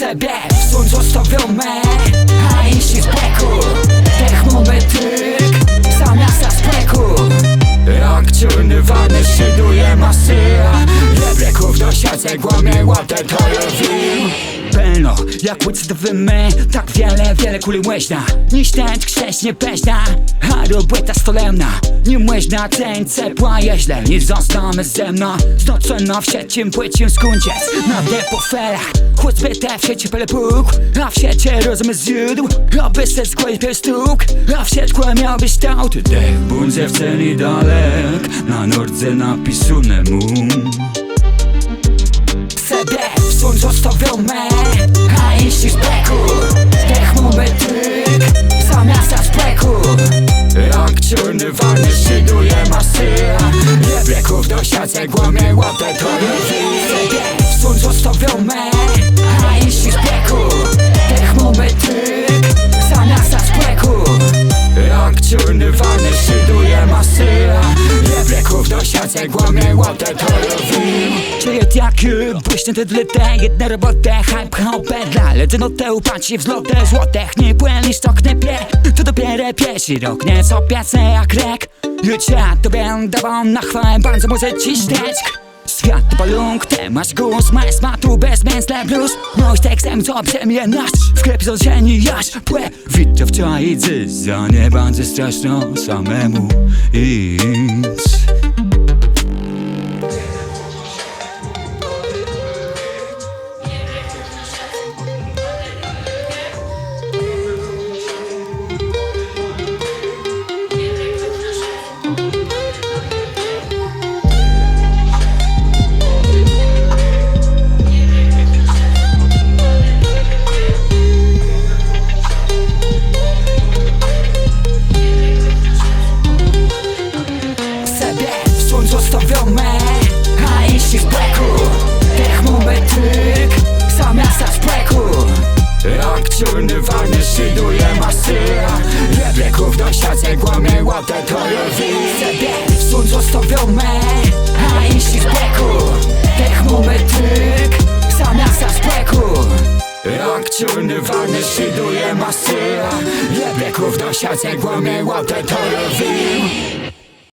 Sobie wsąd zostawione, a jeśli z breku termometryk zamiast speku. Jak ciurny wany szyduje masy, lebreków do siace głomie ładę to robił. Pełno, jak łycdowymy, tak wiele kuli młeźna. Niż tęcz krześnie peźna, a robota stolemna. Nie młeźna, tęcz cepła jeźle. Nie zostamy ze mną, znocona w sieci płyciem skądziec. Na dnie po felach, chłód zbyte w sieci pele puk. A w sieci rozum zjadł, aby se zgłębił stuk. A w sieci miałbyś stał. Dech bunze w celi dalek, na nordze napisane mu. Sobie wsąd zostawione, a jeśli z breku termometryk zamiast speku. Jak ciurny wany szyduje masy, lebreków do siace głomie ładę to robi. Sobie wsąd zostawione, a jeśli z breku termometryk zamiast speku. Jak ciurny wany szyduje masy, lebreków do siace głomie ładę to robi. Czuję jak błyśnięte dlite, jedne roboty, hype pchał pedla. Lecę no te upatrzcie wzlotę złotych, nie płyn niż to knepie. To dopiero pierwszy rok, nie co piacę jak rek. Życie to będę wam na chwałę, bardzo muszę ciśnieć. Świat to balung, ty masz guz, masz matu bez mięsle blues. Mój tekstem co przemie nasz, w sklepie są zieni jaś. Płe, widzę w czajcy, za nie będzie straszno samemu idź. Zostawione, a jeśli z breku termometryk zamiast speku. Jak ciurny wany szyduje masy, lebreków do siace głomie ładę to robi. Sobie wsąd zostawione, a jeśli z breku termometryk zamiast speku. Jak ciurny wany szyduje masy, lebreków do siace głomie ładę to robi.